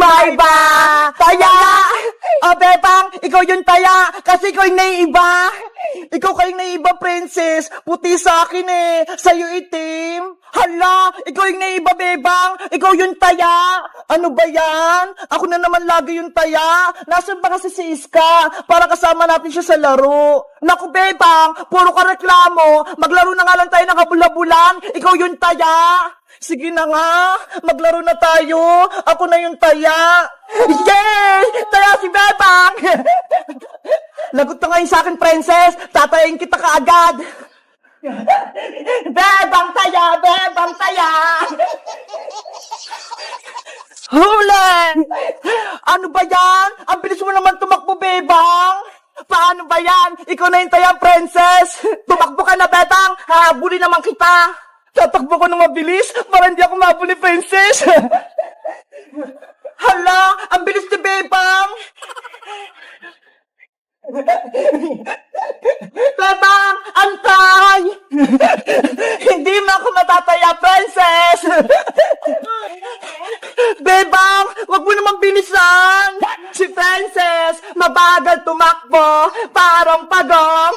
Maiba! Taya! O, Bebang, ikaw yung taya, kasi ikaw yung naiiba. Ikaw kayong naiiba, princess. Puti sa akin eh, sa'yo itim. Hala, ikaw yung naiiba, Bebang. Ikaw yung taya. Ano ba yan? Ako na naman lagi yung taya. Nasaan ba kasi si Iska? Para kasama natin siya sa laro. Naku, Bebang, puro ka reklamo. Maglaro na nga lang tayo ng kabula-bulan. Ikaw yung taya. Sige na nga, maglaro na tayo. Ako na yung taya. Yay! Taya si Bebang! Lagot na ngayon sa akin, princess. Tatayin kita kaagad. Bebang taya! Bebang taya! Huli! Ano ba yan? Ang bilis mo naman tumakbo, Bebang. Paano ba yan? Ikaw na yung taya, princess. Tumakbo ka na, Bebang. Habulin naman kita. Tatakbo ko ng mabilis para hindi ako mabuli, princess. Hala, ang bilis ni Bebang. Bebang, antay. Hindi mo ako matataya, princess. Bebang, wag mo naman bilisan. Si princess, mabagal tumakbo, parang pagong.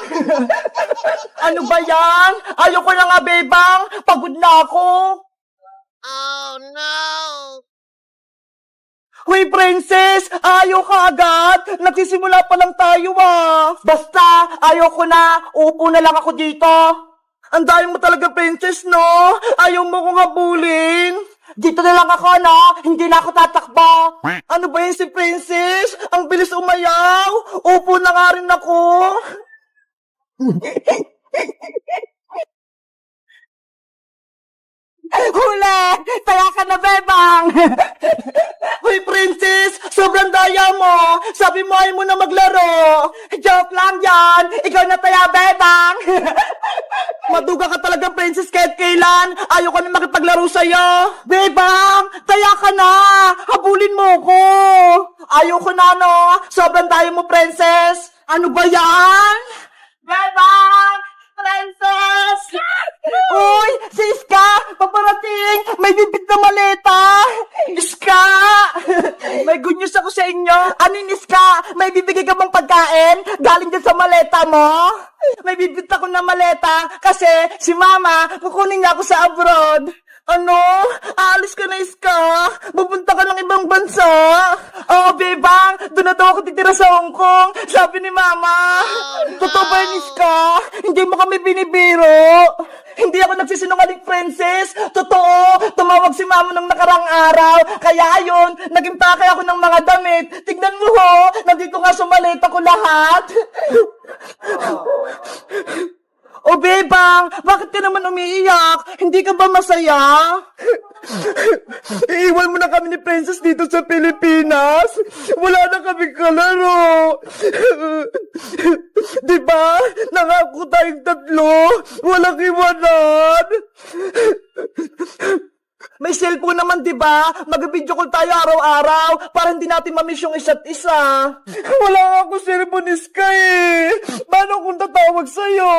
Ano ba yan? Ayoko na nga, Bebang. Pagod na ako. Oh no! Hoy, princess! Ayaw ka agad! Nagsisimula pa lang tayo, ah! Basta, ayoko na! Upo na lang ako dito! Ang dami mo talaga, princess, no? Ayaw mo kong habulin! Dito na lang ako, no? Hindi na ako tatakbo! Ano ba yun si princess? Ang bilis umayaw! Upo na nga rin ako! Huli! Taya ka na, Bebang! Hoy, princess! Sobrang daya mo! Sabi mo ayaw mo na maglaro! Joke lang yan! Ikaw na taya, Bebang! Maduga ka talaga, princess, kahit kailan! Ayaw ko na makipaglaro sa'yo! Bebang! Taya ka na! Habulin mo ko! Ayaw ko na, no? Sobrang daya mo, princess! Ano ba yan? Bebang! Princess! Uy! Si Iska! Paparating! May bibig na maleta! Iska! May good news ako sa inyo! Anin, Iska? May bibigay ka bang pagkain? Galing dyan sa maleta mo? May bibig ako na maleta kasi si Mama kukunin niya ako sa abroad. Ano? Aalis ka na, Iska? Pupunta ka ng ibang bansa? Oo, Bebang. Doon na daw ako titira sa Hong Kong. Sabi ni Mama. Totoo ba yun, Iska? Hindi mo kami binibiro. Hindi ako nagsisinungaling, princess. Totoo. Tumawag si Mama ng nakarang araw. Kaya ayun, naging pakay ako ng mga damit. Tignan mo ho. Nandito nga sa maleta ko lahat. O, Bebang, bakit ka naman umiiyak? Hindi ka ba masaya? Iiwan mo na kami ni Princess dito sa Pilipinas. Wala na kami kalaro. Diba? Nangako tayong tatlo. Walang iwanan. May cellphone naman, diba? Mag-video call tayo araw-araw para hindi natin mamiss yung isa't isa. Wala nga ako cellphone, Iska eh. Paano kung tatawag sa'yo?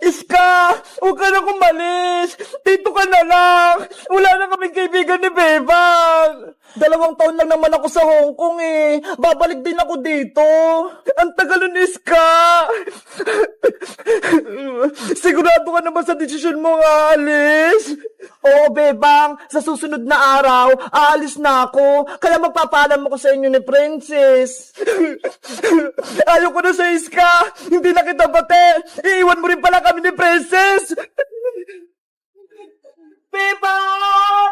Iska, huwag ka na kumalis. Dito ka na lang. Wala na kaming kaibigan ni Bebang. 2 taon lang naman ako sa Hong Kong eh. Babalik din ako dito. Ang tagal nun, Iska. Sigurado ka naman sa desisyon mo nga, alis? Oo, Bebang. Sa susunod na araw, aalis na ako. Kaya magpapaalam ako sa inyo ni Princess. Ayoko na sa Iska. Hindi na kita bate. Iiwan mo rin pala kami ni Princess. Bebang!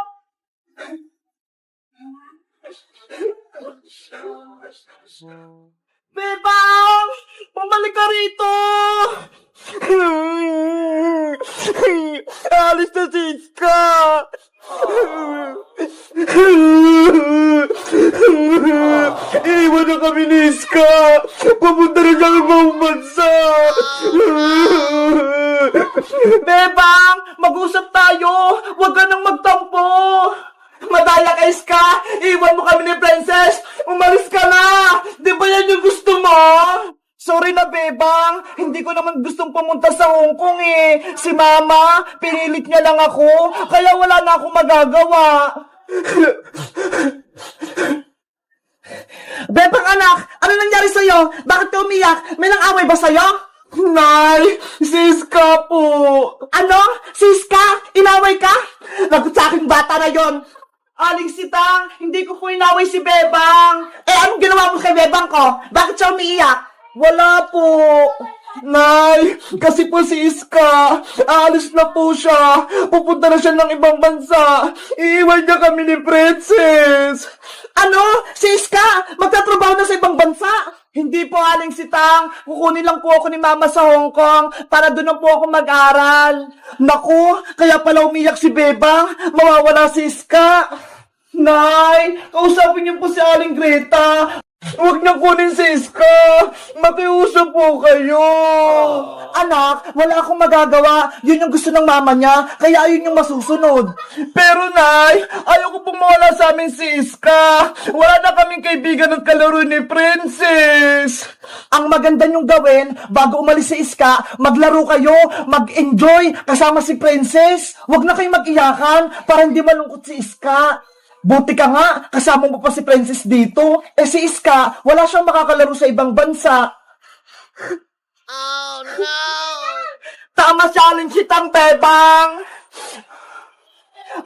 Bebang! Bumalik ka rito! Alis na si Iska! Iiwan na kami ni Iska! Papunta na sa ibang bansa! Bebang! Mag-usap tayo! Huwag ka nang magtampo! Madaya ka, Iska! Iwan mo kami ni Princess! Umalis ka na! Di ba yan yung gusto mo? Sorry na, Bebang. Hindi ko naman gustong pumunta sa Hong Kong eh. Si Mama, pinilit niya lang ako. Kaya wala na akong magagawa. Bebang anak, ano nangyari sa'yo? Bakit ka umiyak? May nang-away ba sa'yo? Nay, Siska po. Ano? Siska? Inaway ka? Lagot sa aking bata na yon. Aling Sitang, hindi ko po inaway si Bebang. Eh, anong ginawa mo kay Bebang ko? Bakit siya umiiyak? Wala po. Nay, kasi po si Iska, aalis na po siya. Pupunta na siya ng ibang bansa. Iiwan niya kami ni Princess. Ano? Si Iska, magtatrabaho na sa ibang bansa? Hindi po, Aling Sitang. Kukunin lang po ako ni Mama sa Hong Kong para doon na po ako mag-aral. Naku, kaya pala umiyak si Bebang. Mawawala si Iska. Nay, kausapin niyo po si Aling Greta. Huwag niyo kunin si Iska. Makiusap po kayo. Anak, wala akong magagawa. Yun yung gusto ng mama niya, kaya yun yung masusunod. Pero Nay, ayoko pong mawala sa amin si Iska. Wala na kaming kaibigan at kalaro ni Princess. Ang maganda niyong gawin, bago umalis si Iska, maglaro kayo, mag-enjoy kasama si Princess. Huwag na kayong mag-iyakan para hindi malungkot si Iska. Buti ka nga, kasama mo pa si Princess dito. Eh si Iska, wala siyang makakalaro sa ibang bansa. Oh, no! Tama challenge sitang, Bebang!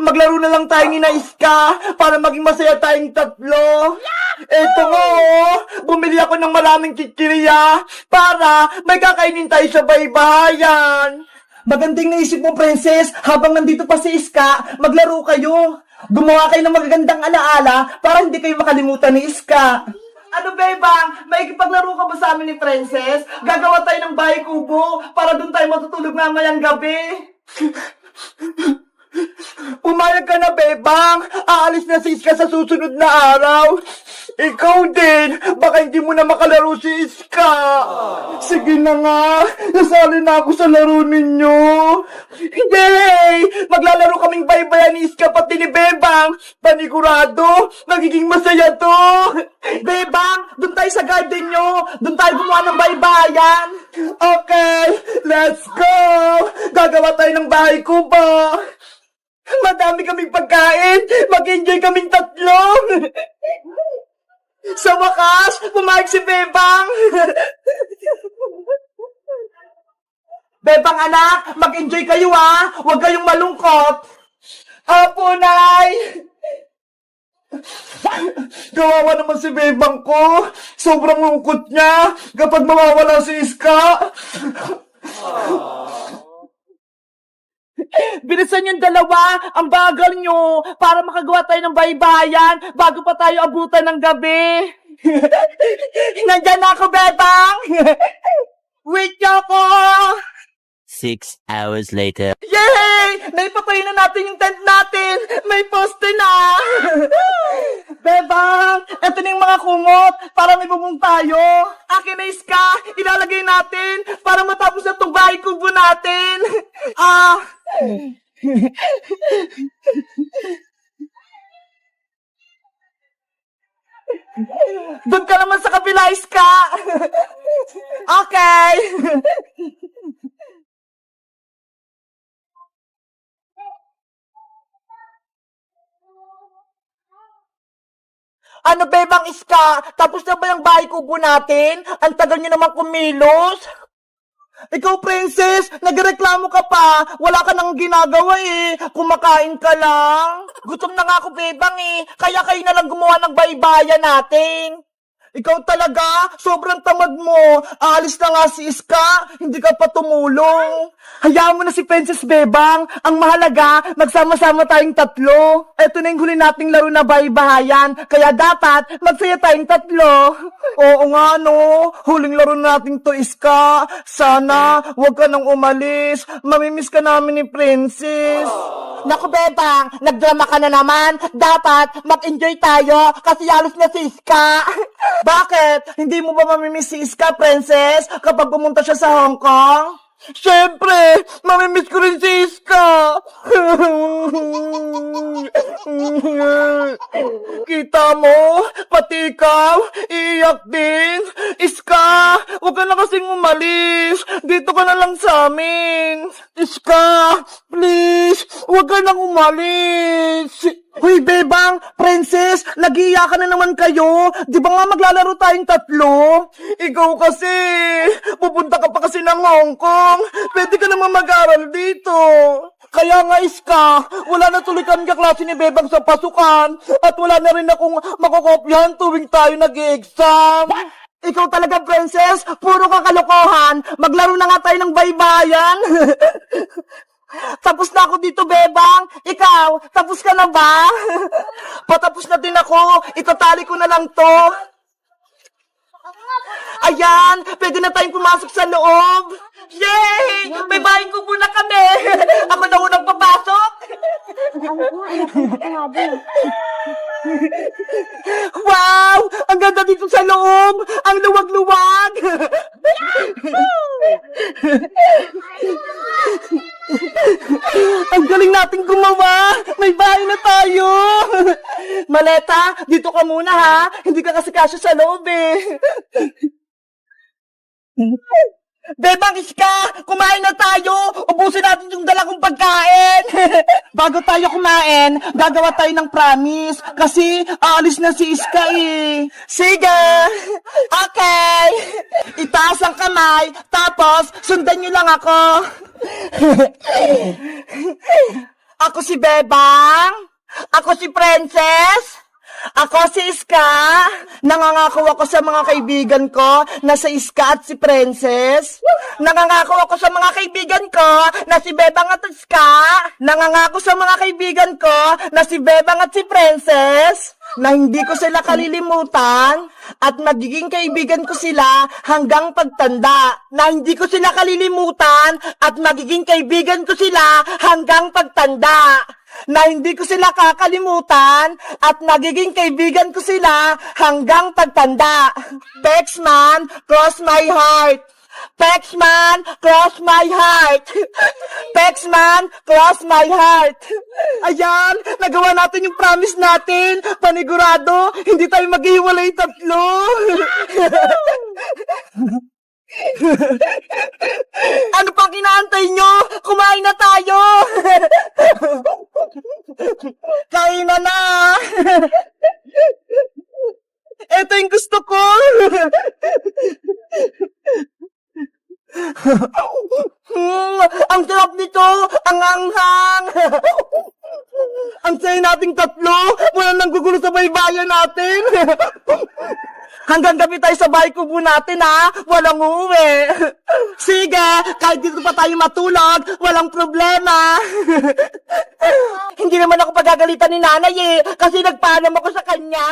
Maglaro na lang tayo ni na Iska para maging masaya tayong tatlo. Eto nga oh, bumili ako ng maraming kikiriya para may kakainin tayo sa baybayan. Magandang naisip mo, Princess, habang nandito pa si Iska, maglaro kayo. Gumawa kayo ng magagandang alaala para hindi kayo makalimutan ni Iska. Ano, Bebang? May ikipaglaro ka ba sa amin ni Princess? Gagawa tayo ng bahay kubo para doon tayo matutulog mamayang gabi. Pumayag ka na, Bebang. Aalis na si Iska sa susunod na araw. Ikaw din. Baka hindi mo na makalaro si Iska. Sige na nga. Nasali na ako sa laro ninyo. Yay! Maglalaro kaming baybayan ni Iska pati ni Bebang. Panigurado, magiging masaya to. Bebang, doon tayo sa garden nyo. Doon tayo gumawa ng baybayan. Okay, let's go. Gagawa tayo ng bahay kubo. Madami kaming pagkain. Mag-enjoy kaming tatlo. Sa wakas, pumayag si Bebang. Bebang anak, mag-enjoy kayo ha. Huwag kayong malungkot. Apo, Nay. Kawawa naman si Bebang ko. Sobrang lungkot niya kapag mawawala si Iska. Bilisan yung dalawa, ang bagal nyo, para makagawa tayo ng baybayan bago pa tayo abutan ng gabi. Nandyan na ako, Bebang! Wait nyo ako! 6 hours later. Yay! Naipatayin na natin yung tent natin! May poste na! Bebang! Eto na yung mga kumot para may bubong tayo. Akin na Iska! Ilalagay natin para matapos na itong bahay kubo natin. Doon ka naman sa kabila, Iska! Okay! Ano, Bebang Iska? Tapos na ba yung bahay kubo natin? Ang tagal niyo naman kumilos. Ikaw, Princess, nagreklamo ka pa. Wala ka nang ginagawa eh. Kumakain ka lang. Gutom na nga ako, Bebang eh. Kaya kayo na lang gumawa ng baybayan natin. Ikaw talaga, sobrang tamad mo. Aalis na nga si Iska, hindi ka pa tumulong. Hayaan mo na si Princess Bebang. Ang mahalaga, magsama-sama tayong tatlo. Eto na yung huli nating laro na baybahayan, kaya dapat magsaya tayong tatlo. Oo nga no, huling laro natin to, Iska. Sana, huwag ka nang umalis. Mamimiss ka namin ni Princess. Naku, Bebang, nagdrama ka na naman. Dapat mag-enjoy tayo kasi alis na si Iska. Bakit? Hindi mo ba mamimiss si Iska, Princess, kapag pumunta siya sa Hong Kong? Siyempre, mamimiss ko rin si Iska. Kita mo, pati ikaw, iiyak din. Iska, huwag ka na kasing umalis. Dito ka na lang sa amin. Iska, please, huwag ka nang umalis. Hoy, Bebang, Princess, nag-iiyakan na naman kayo. Di ba nga maglalaro tayong tatlo? Ikaw kasi, pupunta ka pa kasi ng Hong Kong. Pwede ka naman mag-aral dito. Kaya nga, Iska, wala na tuloy kami kaklase ni Bebang sa pasukan. At wala na rin akong makakopyahan tuwing tayo nag-exam. Ikaw talaga, Princess, puro kakalokohan. Maglaro na nga tayo ng baybayan. Tapos na ako dito, Bebang. Ikaw, tapos ka na ba? Patapos na din ako. Itatali ko na lang to. Ayan, pwede na tayong pumasok sa loob. Yay! May bahay kubo na kami. Ako na unang papasok. Wow! Ang ganda dito sa loob. Ang luwag-luwag. Ang galing nating gumawa! May bahay na tayo! Maleta, dito ka muna ha! Hindi ka kasi kasya sa loob eh! Bebang, Iska! Kumain na tayo! Ubusin natin yung dala kong pagkain! Bago tayo kumain, gagawa tayo ng promise. Kasi aalis na si Iska eh. Sige! Okay! Itaas ang kamay, tapos sundan nyo lang ako. Ako si Bebang. Ako si Princess. Ako si Iska. Nangangako ako sa mga kaibigan ko na si Iska at si Princess. Nangangako ako sa mga kaibigan ko na si Bebang at Iska. Nangangako sa mga kaibigan ko na si Bebang at si Princess. Na hindi ko sila kalilimutan at magiging kaibigan ko sila hanggang pagtanda. Na hindi ko sila kalilimutan at magiging kaibigan ko sila hanggang pagtanda. Na hindi ko sila kakalimutan at magiging kaibigan ko sila hanggang pagtanda. Pexman, cross my heart. Pexman, cross my heart. Pexman, cross my heart. Ayan, nagawa natin yung promise natin. Panigurado, hindi tayo maghiwalay tatlo. Ano pang inaantay nyo? Kumain na tayo! Kain na na! Ito yung gusto ko! Ang sarap nito! Ang anghang! Ang saya nating tatlo! Wala nang gugulo sa baybayan natin! Hanggang gabi tayo sa bahay kubo natin, ha? Walang uuwi. Sige, kahit dito pa tayo matulog, walang problema. Hindi naman ako pagagalitan ni nanay, eh, kasi nagpaalam ako sa kanya.